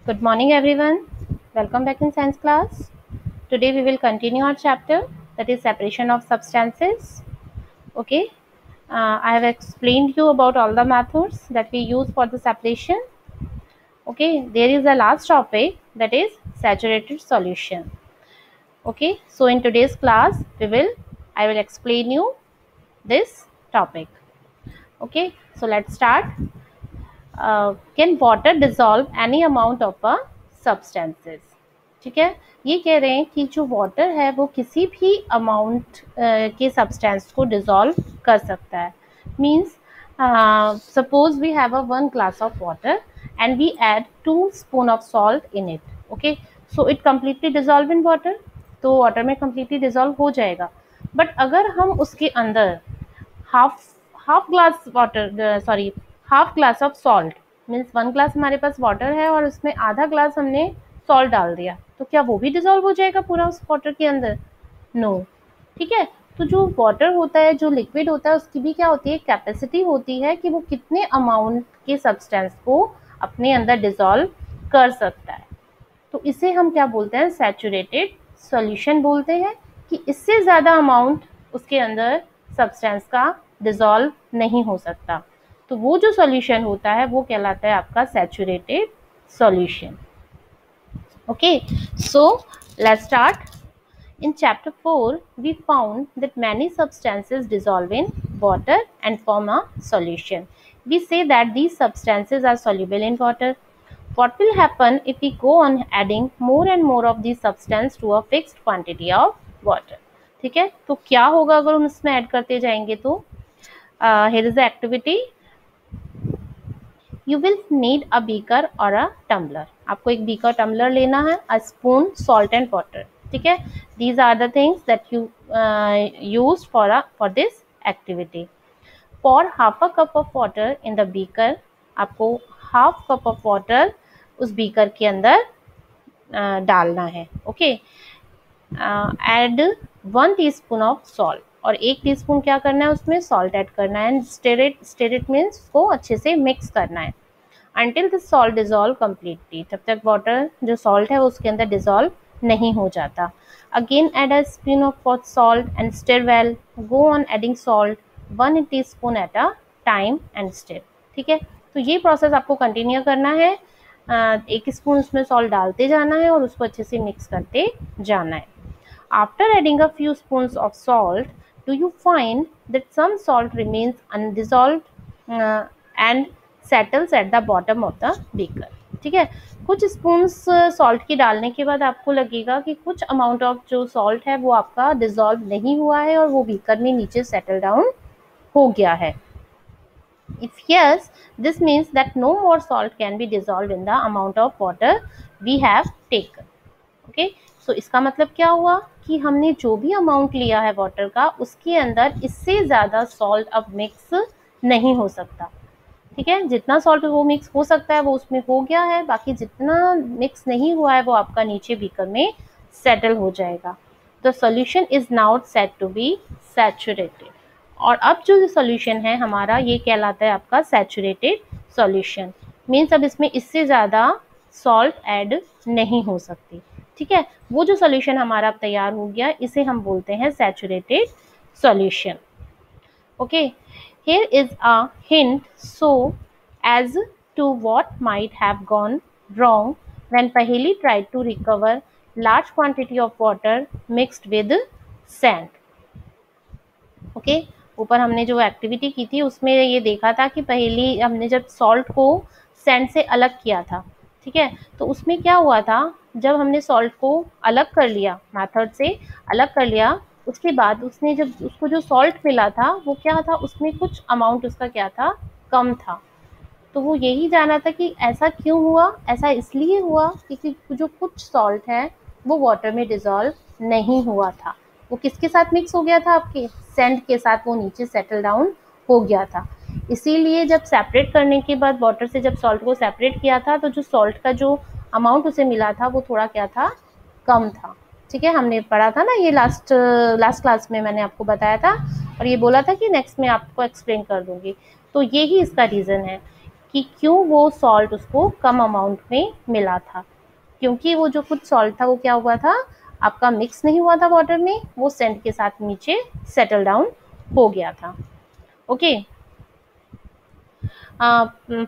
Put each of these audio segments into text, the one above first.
Good morning, everyone. Welcome back in science class. Today we will continue our chapter, that is separation of substances. Okay. I have explained you about all the methods that we use for the separation. Okay. There is a last topic, that is saturated solution. Okay. So in today's class, I will explain you this topic. Okay. So let's start. Can water dissolve any amount of a substances? ठीक है, ये कह रहे हैं कि जो water है वो किसी भी अमाउंट के सब्सटेंस को डिसॉल्व कर सकता है. Means suppose we have a 1 glass of water and we add 2 spoon of salt in it. Okay, so it completely dissolve in water. तो वाटर में completely dissolve हो जाएगा. बट अगर हम उसके अंदर half glass of salt, means 1 glass हमारे पास water है और उसमें आधा ग्लास हमने सॉल्ट डाल दिया, तो क्या वो भी डिसॉल्व हो जाएगा पूरा उस वाटर के अंदर? नो. ठीक है, तो जो वाटर होता है, जो लिक्विड होता है, उसकी भी क्या होती है, कैपेसिटी होती है कि वो कितने अमाउंट के सब्सटेंस को अपने अंदर डिसॉल्व कर सकता है. तो इसे हम क्या बोलते हैं, सैचुरेटेड सॉल्यूशन बोलते हैं, कि इससे ज़्यादा अमाउंट उसके अंदर सब्सटेंस का डिसॉल्व नहीं हो सकता. तो वो जो सॉल्यूशन होता है वो कहलाता है आपका saturated solution. Okay, so let's start. In chapter 4, we found that many substances dissolve in water and form a solution. We say that these substances are soluble in water. What will happen if we go on adding more and more of these substances to a fixed quantity of water? ठीक है, तो क्या होगा अगर हम इसमें add करते जाएंगे तो here is the activity. You will need a beaker or a tumbler. आपको एक beaker tumbler लेना है, a spoon, salt and water. ठीक है, these are the things that you use for this activity. Pour half a cup of water in the beaker. आपको half cup of water उस beaker के अंदर डालना है. Okay. Add 1 teaspoon of salt. और 1 teaspoon क्या करना है, उसमें सॉल्ट ऐड करना है. स्टर इट मीन्स उसको अच्छे से मिक्स करना है. Until the salt dissolve completely. तब तक वाटर जो सॉल्ट है उसके अंदर डिसॉल्व नहीं हो जाता. Again add a spoon of salt and stir well. Go on adding salt 1 teaspoon at a time and stir. ठीक है, तो ये प्रोसेस आपको कंटिन्यू करना है. 1 स्पून उसमें सॉल्ट डालते जाना है और उसको अच्छे से मिक्स करते जाना है. After adding a few spoons of salt, do you find that some salt remains undissolved and settles at the bottom of the beaker? ठीक है, कुछ स्पून्स सॉल्ट की डालने के बाद आपको लगेगा कि कुछ अमाउंट ऑफ जो सॉल्ट है वो आपका डिसॉल्व नहीं हुआ है और वो बीकर में नीचे सेटल डाउन हो गया है. If yes, this means that no more salt can be dissolved in the amount of water we have taken. Okay, so इसका मतलब क्या हुआ कि हमने जो भी अमाउंट लिया है वाटर का, उसके अंदर इससे ज़्यादा सॉल्ट अब मिक्स नहीं हो सकता. ठीक है, जितना सॉल्ट वो मिक्स हो सकता है वो उसमें हो गया है, बाकी जितना मिक्स नहीं हुआ है वो आपका नीचे बीकर में सेटल हो जाएगा. The solution is now set to be saturated. और अब जो सॉल्यूशन है हमारा ये कहलाता है आपका सैचुरेटेड सॉल्यूशन. मीन्स अब इसमें इससे ज़्यादा सॉल्ट ऐड नहीं हो सकती. ठीक है, वो जो सॉल्यूशन हमारा अब तैयार हो गया इसे हम बोलते हैं saturated solution. Okay, here is a hint so as to what might have gone wrong when Paheli tried to recover large quantity of water mixed with sand. Okay, ऊपर हमने जो एक्टिविटी की थी उसमें ये देखा था कि पहली हमने जब सॉल्ट को सैंड से अलग किया था. ठीक है, तो उसमें क्या हुआ था, जब हमने सॉल्ट को अलग कर लिया, मेथड से अलग कर लिया, उसके बाद उसने जब उसको जो सॉल्ट मिला था वो क्या था, उसमें कुछ अमाउंट उसका क्या था, कम था. तो वो यही जाना था कि ऐसा क्यों हुआ. ऐसा इसलिए हुआ क्योंकि जो कुछ सॉल्ट है वो वाटर में डिसॉल्व नहीं हुआ था. वो किसके साथ मिक्स हो गया था, आपके सैंड के साथ वो नीचे सेटल डाउन हो गया था. इसीलिए जब सेपरेट करने के बाद वाटर से जब सॉल्ट को सेपरेट किया था तो जो सॉल्ट का जो अमाउंट उसे मिला था वो थोड़ा क्या था, कम था. ठीक है, हमने पढ़ा था ना ये लास्ट क्लास में, मैंने आपको बताया था और ये बोला था कि नेक्स्ट में आपको एक्सप्लेन कर दूंगी. तो यही इसका रीज़न है कि क्यों वो सॉल्ट उसको कम अमाउंट में मिला था, क्योंकि वो जो कुछ सॉल्ट था वो क्या हुआ था, आपका मिक्स नहीं हुआ था वाटर में, वो सेंड के साथ नीचे सेटल डाउन हो गया था। Okay,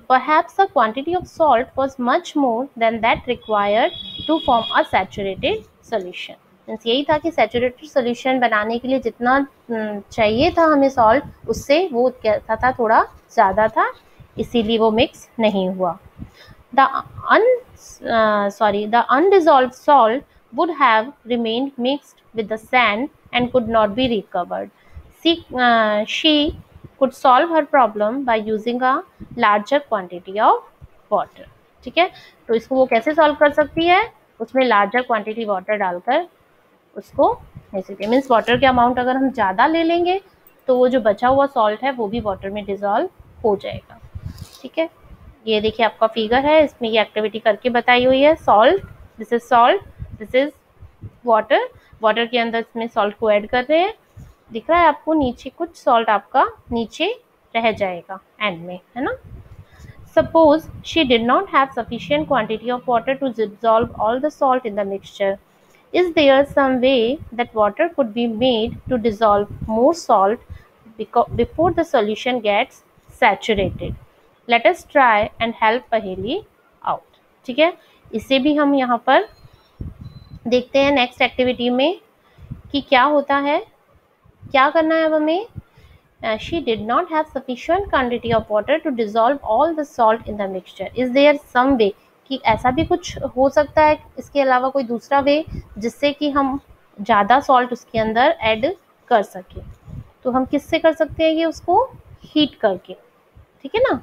perhaps the quantity of salt was much more than that required to form a saturated solution. Means यही था कि सैचुरेटेड सोल्यूशन बनाने के लिए जितना चाहिए था हमें सॉल्ट, उससे वो क्या था, थोड़ा ज़्यादा था, इसीलिए वो मिक्स नहीं हुआ। The the undissolved salt would have remained mixed with the sand and could not be recovered. She could solve her problem by using a larger quantity of water. ठीक है, तो इसको वो कैसे सॉल्व कर सकती है, उसमें लार्जर क्वांटिटी वाटर डालकर उसको ऐसे मीन्स वाटर के अमाउंट अगर हम ज़्यादा ले लेंगे तो वो जो बचा हुआ सॉल्ट है वो भी वाटर में डिजॉल्व हो जाएगा। ठीक है, ये देखिए आपका फिगर है, इसमें ये एक्टिविटी करके बताई हुई है। Salt, this is salt, this is water, water के अंदर इसमें सॉल्ट को ऐड कर रहे हैं, दिख रहा है आपको, नीचे कुछ सॉल्ट आपका नीचे रह जाएगा एंड में, है ना। Suppose she did not have sufficient quantity of water to dissolve all the salt in the mixture. Is there some way that water could be made to dissolve more salt before the solution gets saturated? Let us try and help पहेली out. ठीक है, इसे भी हम यहाँ पर देखते हैं नेक्स्ट एक्टिविटी में कि क्या होता है, क्या करना है अब हमें। She did not have sufficient quantity of water to dissolve all the salt in the mixture. Is there some way कि ऐसा भी कुछ हो सकता है, इसके अलावा कोई दूसरा वे जिससे कि हम ज़्यादा सॉल्ट उसके अंदर ऐड कर सकें। तो हम किससे कर सकते हैं ये, उसको हीट करके। ठीक है ना,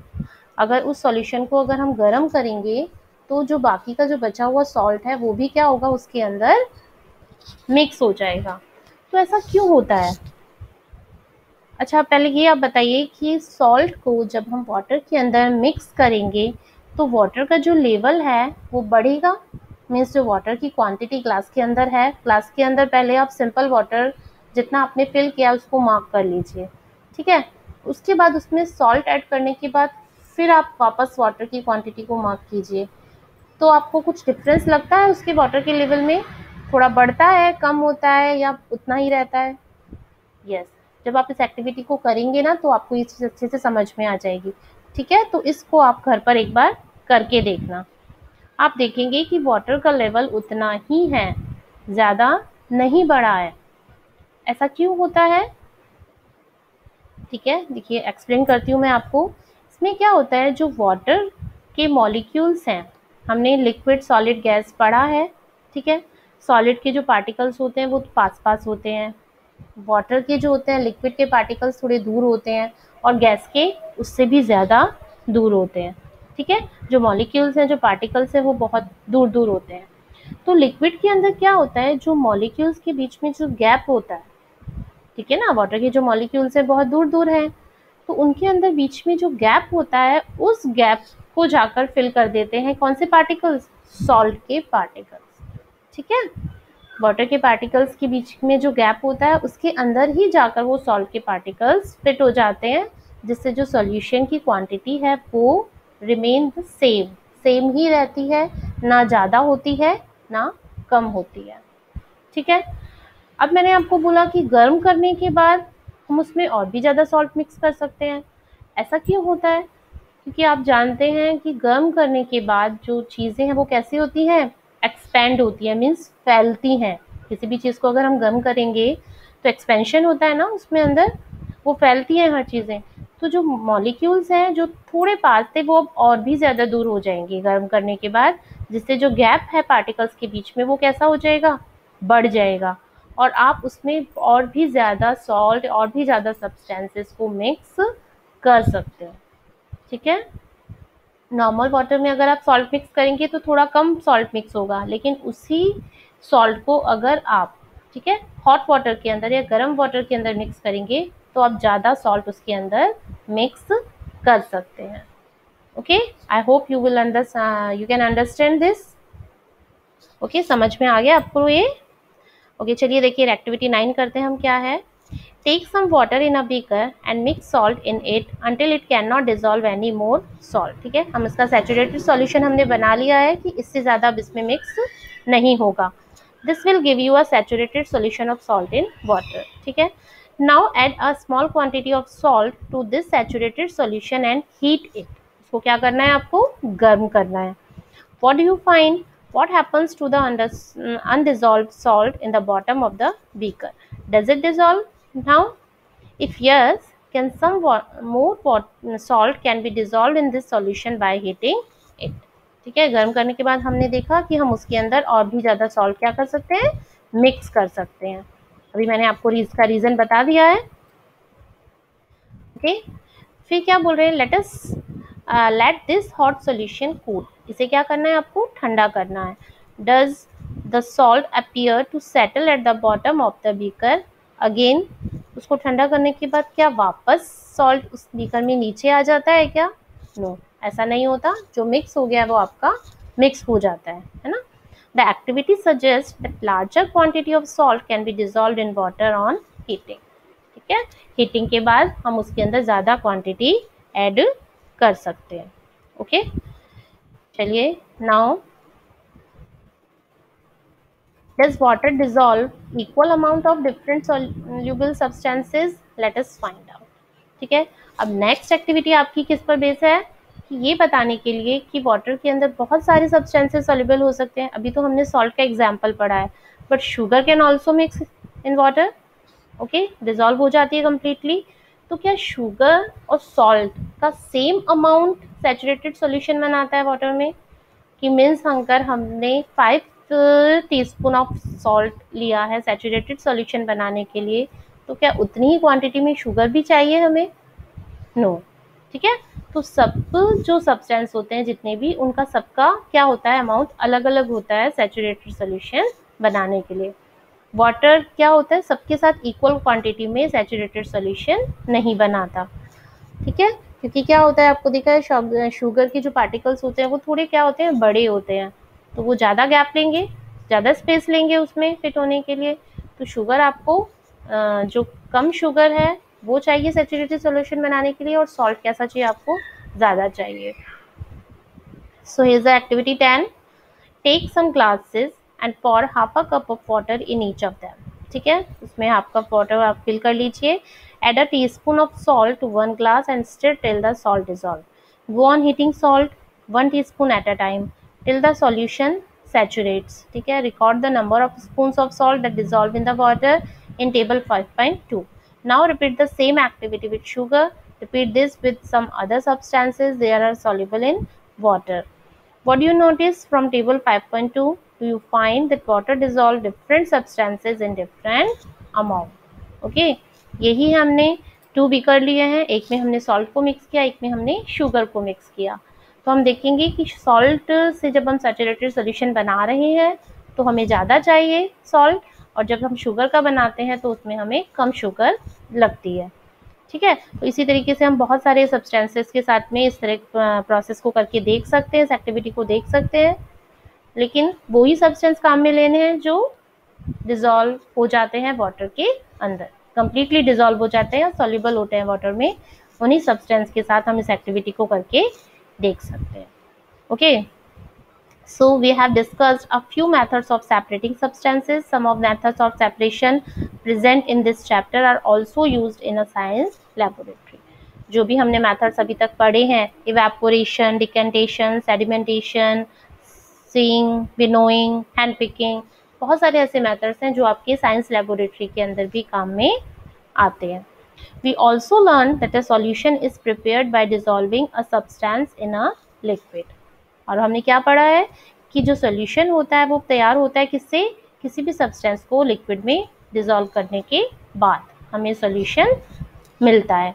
अगर उस सॉल्यूशन को अगर हम गर्म करेंगे तो जो बाकी का जो बचा हुआ सॉल्ट है वो भी क्या होगा, उसके अंदर मिक्स हो जाएगा। तो ऐसा क्यों होता है। अच्छा, पहले ये आप बताइए कि सॉल्ट को जब हम वाटर के अंदर मिक्स करेंगे तो वाटर का जो लेवल है वो बढ़ेगा, मीन्स जो वाटर की क्वांटिटी ग्लास के अंदर है, ग्लास के अंदर पहले आप सिंपल वाटर जितना आपने फिल किया उसको मार्क कर लीजिए। ठीक है, उसके बाद उसमें सॉल्ट ऐड करने के बाद फिर आप वापस वाटर की क्वांटिटी को मार्क कीजिए, तो आपको कुछ डिफरेंस लगता है उसके वाटर के लेवल में, थोड़ा बढ़ता है, कम होता है, या उतना ही रहता है। यस, जब आप इस एक्टिविटी को करेंगे ना तो आपको ये चीज़ अच्छे से समझ में आ जाएगी। ठीक है, तो इसको आप घर पर एक बार करके देखना, आप देखेंगे कि वाटर का लेवल उतना ही है, ज़्यादा नहीं बढ़ा है। ऐसा क्यों होता है। ठीक है, देखिए एक्सप्लेन करती हूँ मैं आपको। इसमें क्या होता है, जो वाटर के मॉलिक्यूल्स हैं, हमने लिक्विड सॉलिड गैस पढ़ा है। ठीक है, सॉलिड के जो पार्टिकल्स होते हैं वो पास पास होते हैं, वाटर के जो होते हैं लिक्विड के पार्टिकल्स थोड़े दूर होते हैं, और गैस के उससे भी ज़्यादा दूर होते हैं। ठीक है, जो मॉलिक्यूल्स हैं, जो पार्टिकल्स हैं, वो बहुत दूर दूर होते हैं। तो लिक्विड के अंदर क्या होता है, जो मॉलिक्यूल्स के बीच में जो गैप होता है, ठीक है ना, वाटर के जो मॉलिक्यूल्स हैं बहुत दूर दूर हैं, तो उनके अंदर बीच में जो गैप होता है उस गैप को जाकर फिल कर देते हैं कौन से पार्टिकल्स, सॉल्ट के पार्टिकल्स। ठीक है, वाटर के पार्टिकल्स के बीच में जो गैप होता है उसके अंदर ही जाकर वो सॉल्ट के पार्टिकल्स फिट हो जाते हैं, जिससे जो सॉल्यूशन की क्वांटिटी है वो रिमेन द सेम, सेम ही रहती है, ना ज़्यादा होती है ना कम होती है। ठीक है, अब मैंने आपको बोला कि गर्म करने के बाद हम उसमें और भी ज़्यादा सॉल्ट मिक्स कर सकते हैं। ऐसा क्यों होता है, क्योंकि आप जानते हैं कि गर्म करने के बाद जो चीज़ें हैं वो कैसी होती हैं, एक्सपेंड होती है, मीन्स फैलती हैं। किसी भी चीज़ को अगर हम गर्म करेंगे तो एक्सपेंशन होता है ना उसमें अंदर, वो फैलती हैं हर चीज़ें। तो जो मॉलिक्यूल्स हैं जो थोड़े पास थे वो अब और भी ज़्यादा दूर हो जाएंगे गर्म करने के बाद, जिससे जो गैप है पार्टिकल्स के बीच में वो कैसा हो जाएगा, बढ़ जाएगा, और आप उसमें और भी ज़्यादा सॉल्ट और भी ज़्यादा सब्सटेंसेस को मिक्स कर सकते हो। ठीक है, नॉर्मल वाटर में अगर आप सॉल्ट मिक्स करेंगे तो थोड़ा कम सॉल्ट मिक्स होगा, लेकिन उसी सॉल्ट को अगर आप, ठीक है, हॉट वाटर के अंदर या गर्म वाटर के अंदर मिक्स करेंगे तो आप ज़्यादा सॉल्ट उसके अंदर मिक्स कर सकते हैं। Okay, I hope you will you can understand this. Okay, समझ में आ गया आपको ये। ओके, चलिए देखिए एक्टिविटी 9 करते हैं हम, क्या है। Take some water in a beaker and mix salt in it until it cannot dissolve any more salt. ठीक है, हम इसका सैचुरेटेड सॉल्यूशन हमने बना लिया है कि इससे ज़्यादा अब इसमें मिक्स नहीं होगा. This will give you a saturated solution of salt in water. ठीक है. Now add a small quantity of salt to this saturated solution and heat it. इसको क्या करना है, आपको गर्म करना है. What do you find? What happens to the undissolved salt in the bottom of the beaker? Does it dissolve now? If yes, can some more salt can be dissolved in this solution by heating it? ठीक है, गर्म करने के बाद हमने देखा कि हम उसके अंदर और भी ज़्यादा सॉल्ट क्या कर सकते हैं, मिक्स कर सकते हैं. अभी मैंने आपको इसका रीज़न बता दिया है. ओके, फिर क्या बोल रहे हैं, let this hot solution cool. इसे क्या करना है, आपको ठंडा करना है. Does the salt appear to settle at the bottom of the beaker. Again, उसको ठंडा करने के बाद क्या वापस सॉल्ट उस बीकर में नीचे आ जाता है क्या? नो, ऐसा नहीं होता. जो मिक्स हो गया वो आपका मिक्स हो जाता है ना. The activity suggest that larger quantity of salt can be dissolved in water on heating. ठीक है, हीटिंग के बाद हम उसके अंदर ज़्यादा क्वांटिटी ऐड कर सकते हैं. ओके, चलिए. Now, does water dissolve equal amount of different soluble substances? Let us find out. ठीक है, अब नेक्स्ट एक्टिविटी आपकी किस पर बेस है, कि ये बताने के लिए कि वाटर के अंदर बहुत सारे सब्सटेंसेस सॉल्युबल हो सकते हैं. अभी तो हमने सॉल्ट का एग्जांपल पढ़ा है, but sugar cane also mix in water. Okay, dissolve हो जाती है कम्प्लीटली. तो क्या शुगर और सॉल्ट का सेम अमाउंट सैचुरेटेड सॉल्यूशन बनाता है वाटर में? कि मीन्स अगर हमने 5 टीस्पून ऑफ सॉल्ट लिया है सैचुरेटेड सॉल्यूशन बनाने के लिए, तो क्या उतनी ही क्वांटिटी में शुगर भी चाहिए हमें? नो. ठीक है, तो सब जो सब्सटेंस होते हैं जितने भी, उनका सबका क्या होता है, अमाउंट अलग अलग होता है सैचुरेटेड सॉल्यूशन बनाने के लिए. वाटर क्या होता है, सबके साथ इक्वल क्वांटिटी में सैचुरेटेड सॉल्यूशन नहीं बनाता. ठीक है, क्योंकि क्या होता है, आपको दिखा है शुगर के जो पार्टिकल्स होते हैं वो थोड़े क्या होते हैं, बड़े होते हैं. तो वो ज़्यादा गैप लेंगे, ज़्यादा स्पेस लेंगे उसमें फिट होने के लिए. तो शुगर आपको जो कम शुगर है वो चाहिए सैचुरेटेड सॉल्यूशन बनाने के लिए, और सॉल्ट कैसा चाहिए, आपको ज़्यादा चाहिए. So here is the activity 10. Take some glasses and pour half a cup of water in each of them. ठीक है, उसमें हाफ कप वाटर आप फिल कर लीजिए. Add a teaspoon of salt to 1 glass and stir till the salt dissolve. Go on heating salt 1 teaspoon at a time till the solution saturates. ठीक है, record the number of spoons of salt that dissolve in the water in table 5.2. Now repeat the same activity with sugar. Repeat this with some other substances they are soluble in water. What do you notice from table 5.2? Do you find that water dissolve different substances in different amount? Okay, यही हमने 2 beaker लिए हैं. एक में हमने salt को mix किया, एक में हमने शुगर को मिक्स किया. तो हम देखेंगे कि सॉल्ट से जब हम सैचुरेटेड सॉल्यूशन बना रहे हैं तो हमें ज़्यादा चाहिए सॉल्ट, और जब हम शुगर का बनाते हैं तो उसमें हमें कम शुगर लगती है. ठीक है, तो इसी तरीके से हम बहुत सारे सब्सटेंसेस के साथ में इस तरह प्रोसेस को करके देख सकते हैं, इस एक्टिविटी को देख सकते हैं. लेकिन वो ही सब्सटेंस काम में लेने हैं जो डिजॉल्व हो जाते हैं वाटर के अंदर, कंप्लीटली डिजॉल्व हो जाते हैं, सॉल्युबल होते हैं वाटर में. उन्हीं सब्सटेंस के साथ हम इस एक्टिविटी को करके देख सकते हैं. Okay, so we have discussed a few methods of separating substances. Some of methods of separation present in this chapter are also used in a science laboratory. जो भी हमने methods अभी तक पढ़े हैं, evaporation, decantation, sedimentation, seeing, winnowing, hand picking, बहुत सारे ऐसे मेथड्स हैं जो आपके साइंस लेबोरेटरी के अंदर भी काम में आते हैं. We also learned that a solution is prepared by dissolving a substance in a liquid. और हमने क्या पढ़ा है कि जो सॉल्यूशन होता है वो तैयार होता है किससे, किसी भी सब्सटेंस को लिक्विड में डिसॉल्व करने के बाद हमें सॉल्यूशन मिलता है.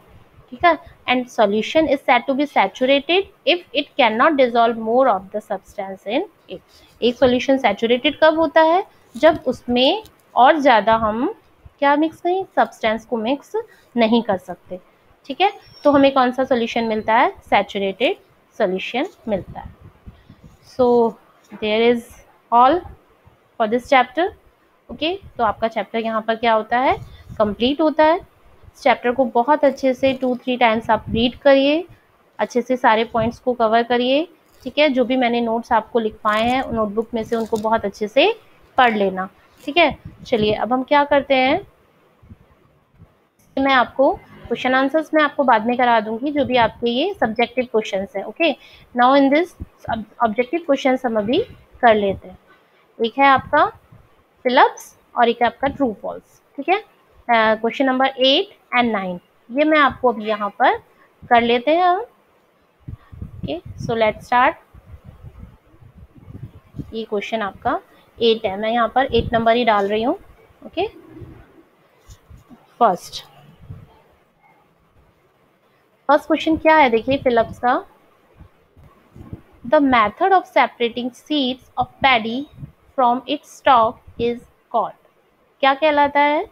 ठीक है, and solution is said to be saturated if it can not dissolve more of the substance in it. एक सॉल्यूशन सैचुरेटेड कब होता है, जब उसमें और ज़्यादा हम क्या मिक्स नहीं, सब्सटेंस को मिक्स नहीं कर सकते. ठीक है, तो हमें कौन सा सॉल्यूशन मिलता है, सैचुरेटेड सॉल्यूशन मिलता है. So there is all for this chapter. Okay, तो आपका चैप्टर यहाँ पर क्या होता है, कंप्लीट होता है. चैप्टर को बहुत अच्छे से 2-3 टाइम्स आप रीड करिए, अच्छे से सारे पॉइंट्स को कवर करिए, ठीक है। जो भी मैंने नोट्स आपको लिखवाए हैं नोटबुक में से उनको बहुत अच्छे से पढ़ लेना, ठीक है। चलिए अब हम क्या करते हैं, मैं आपको क्वेश्चन आंसर्स में आपको बाद में करा दूंगी, जो भी आपके ये सब्जेक्टिव क्वेश्चंस है। Okay, now in this objective questions हम अभी कर लेते हैं। एक है आपका फिलअप्स और एक है आपका ट्रू फॉल्स, ठीक है। क्वेश्चन नंबर 8 एंड 9 ये मैं आपको अभी यहाँ पर कर लेते हैं हम। Okay, so let's start. ये क्वेश्चन आपका 8 है, मैं यहाँ पर 8 नंबर ही डाल रही हूँ। ओके, फर्स्ट क्वेश्चन क्या है, देखिए फिलअप्स का। The method of separating seeds of paddy from its stock is called, क्या कहलाता है?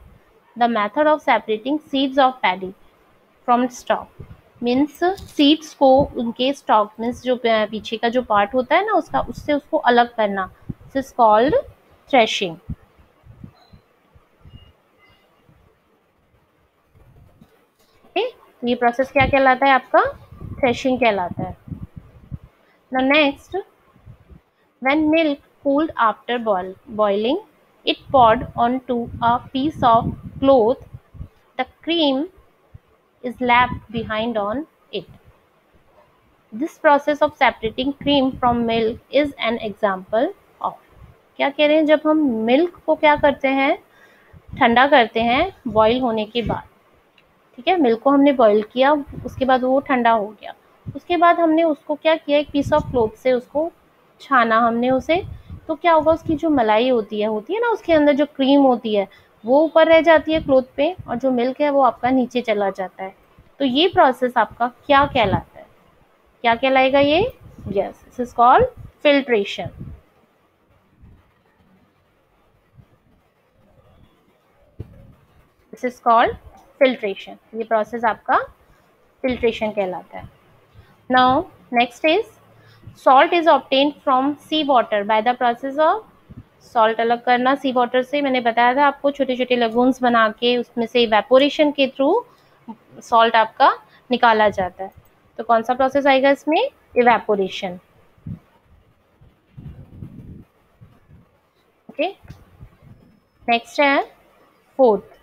The method of separating seeds of paddy from stock means seeds को उनके स्टॉक मीन्स जो पीछे का जो पार्ट होता है ना उसका, उससे उसको अलग करना, दिस इज कॉल्ड थ्रेशिंग। ये प्रोसेस क्या कहलाता है आपका? थ्रेशिंग कहलाता है। Now next, when milk cooled after boiling, it poured onto a piece of cloth. The cream is left behind on it. This process of separating cream from milk is an example of, क्या कह रहे हैं, जब हम milk को क्या करते हैं, ठंडा करते हैं बॉईल होने के बाद, ठीक है। मिल्क को हमने बॉईल किया, उसके बाद वो ठंडा हो गया, उसके बाद हमने उसको क्या किया, एक पीस ऑफ क्लॉथ से उसको छाना हमने उसे, तो क्या होगा, उसकी जो मलाई होती है ना, उसके अंदर जो क्रीम होती है वो ऊपर रह जाती है क्लॉथ पे, और जो मिल्क है वो आपका नीचे चला जाता है। तो ये प्रोसेस आपका क्या कहलाता है, क्या कहलाएगा ये? Yes, this is called filtration. This is called filtration, ये प्रोसेस आपका फिल्ट्रेशन कहलाता है। Now next is salt is obtained from sea water by the process of, salt अलग करना सी वाटर से, मैंने बताया था आपको, छोटे छोटे लगून्स बना के उसमें से इवेपोरेशन के थ्रू सॉल्ट आपका निकाला जाता है। तो कौन सा प्रोसेस आएगा इसमें? इवेपोरेशन। ओके, नेक्स्ट है fourth,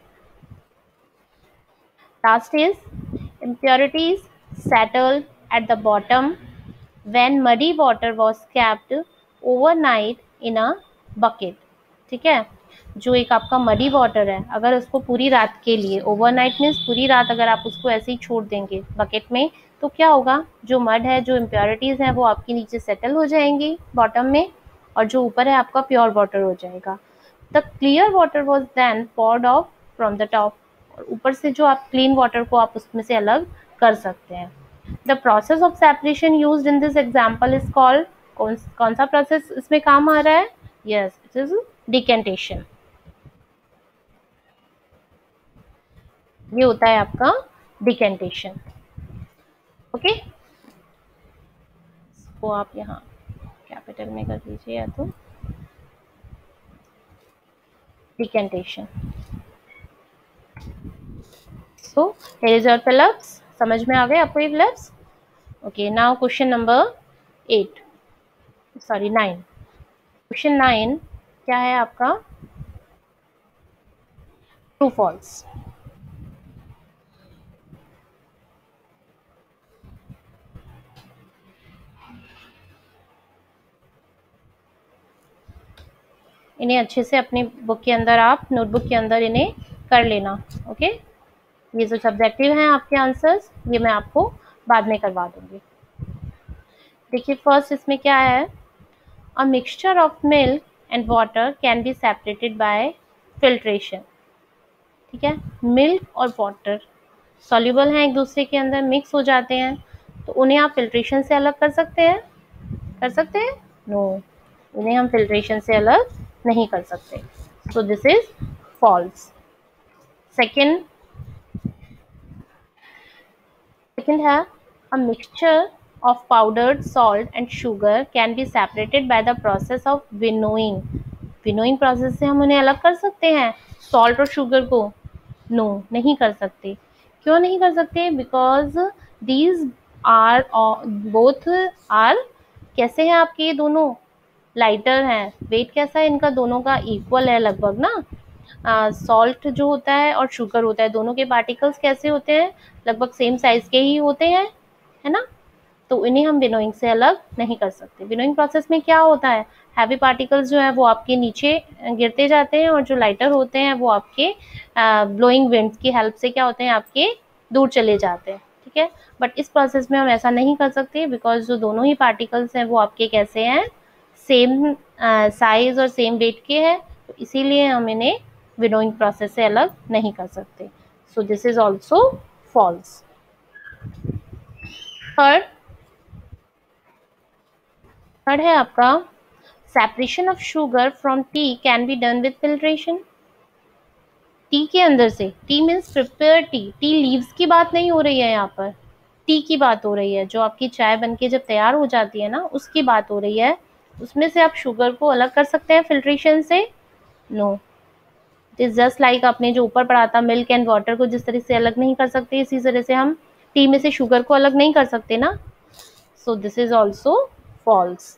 last is impurities settled at the bottom when muddy water was kept overnight in a bucket, ठीक है। जो एक आपका मडी वाटर है, अगर उसको पूरी रात के लिए, ओवरनाइट मीन्स पूरी रात अगर आप उसको ऐसे ही छोड़ देंगे बकेट में, तो क्या होगा, जो मड है, जो इम्प्योरिटीज हैं वो आपके नीचे सेटल हो जाएंगी बॉटम में, और जो ऊपर है आपका प्योर वाटर हो जाएगा। The clear water was then poured off from the top, और ऊपर से जो आप क्लीन वाटर को आप उसमें से अलग कर सकते हैं। The process of separation used in this example is called, कौन सा प्रोसेस इसमें काम आ रहा है? Yes, it is decantation. ये होता है आपका डिकेंटेशन। ओके, इसको आप यहाँ कैपिटल में कर दीजिए या तो, decantation. So here is your fill ups, समझ में आ गए आपको ये fill ups? Okay, now question number 9। Question 9 क्या है आपका? True false. इन्हें अच्छे से अपनी बुक के अंदर, आप नोटबुक के अंदर इन्हें कर लेना। ओके, ये जो सब्जेक्टिव हैं आपके आंसर्स, ये मैं आपको बाद में करवा दूंगी। देखिए फर्स्ट इसमें क्या है, a mixture of milk and water can be separated by filtration, ठीक है। मिल्क और वाटर सॉल्युबल हैं, एक दूसरे के अंदर मिक्स हो जाते हैं, तो उन्हें आप फिल्ट्रेशन से अलग कर सकते हैं? कर सकते हैं? नो, उन्हें हम फिल्ट्रेशन से अलग नहीं कर सकते। So this is false. Second है, a mixture of powdered salt and sugar can be separated by the process of winnowing. Process से हम उन्हें अलग कर सकते हैं, सॉल्ट और शुगर को? नो, नहीं कर सकते। क्यों नहीं कर सकते? Because these are both are, कैसे हैं आपके ये दोनों? लाइटर हैं। वेट कैसा है इनका? दोनों का इक्वल है लगभग ना। सॉल्ट जो होता है और शुगर होता है, दोनों के पार्टिकल्स कैसे होते हैं? लगभग सेम साइज के ही होते हैं, है ना? तो इन्हें हम विनोइंग से अलग नहीं कर सकते। विनोइंग प्रोसेस में क्या होता है? हैवी पार्टिकल्स जो है वो आपके नीचे गिरते जाते हैं, और जो लाइटर होते हैं वो आपके ब्लोइंग विंड्स की हेल्प से क्या होते हैं, आपके दूर चले जाते हैं। ठीक है, बट इस प्रोसेस में हम ऐसा नहीं कर सकते, बिकॉज जो दोनों ही पार्टिकल्स हैं वो आपके कैसे हैं? सेम साइज और सेम वेट के हैं, तो इसीलिए हम इन्हें विनोइंग प्रोसेस से अलग नहीं कर सकते। So this is also false. Third third है आपका, separation of sugar from tea can be done with filtration. Tea के अंदर से, tea means prepare tea, tea leaves की बात नहीं हो रही है यहाँ पर, टी की बात हो रही है। जो आपकी चाय बनके जब तैयार हो जाती है ना, उसकी बात हो रही है। उसमें से आप शुगर को अलग कर सकते हैं फिल्ट्रेशन से? No. It is just like आपने जो ऊपर पढ़ा था, मिल्क एंड वाटर को जिस तरह से अलग नहीं कर सकते, इसी तरह से हम टी में से शुगर को अलग नहीं कर सकते ना। So this is also false.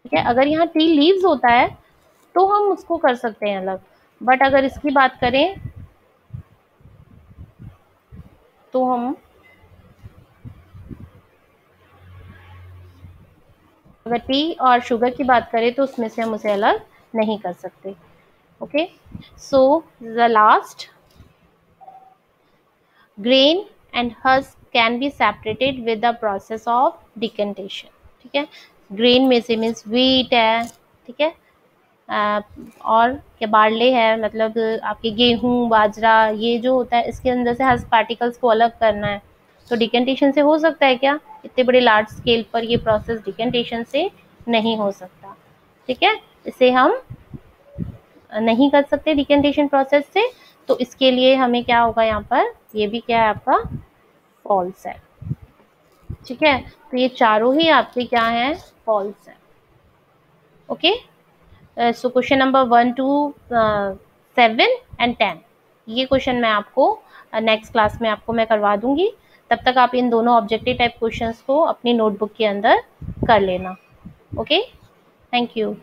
ठीक है, अगर यहाँ टी लीव्स होता है तो हम उसको कर सकते हैं अलग, बट अगर इसकी बात करें तो हम, अगर टी और शुगर की बात करें तो उसमें से हम उसे अलग नहीं कर सकते। Okay, so the last, grain and husk can be separated with the process of decantation. ठीक है, ग्रेन में से मीन्स व्हीट है, ठीक है, और क्या बार्ले है, मतलब आपके गेहूं बाजरा, ये जो होता है इसके अंदर से हस्क पार्टिकल्स को अलग करना है। तो डिकेंटेशन से हो सकता है क्या? इतने बड़े लार्ज स्केल पर ये प्रोसेस डिकेंटेशन से नहीं हो सकता। ठीक है, इसे हम नहीं कर सकते डिकेंटेशन प्रोसेस से, तो इसके लिए हमें क्या होगा यहाँ पर? ये भी क्या है आपका? फॉल्स है। ठीक है, तो ये चारों ही आपके क्या हैं? फॉल्स है। Okay, so question number 1 to 7 and 10, ये क्वेश्चन मैं आपको नेक्स्ट क्लास में आपको मैं करवा दूंगी। तब तक आप इन दोनों ऑब्जेक्टिव टाइप क्वेश्चंस को अपनी नोटबुक के अंदर कर लेना। Okay, thank you.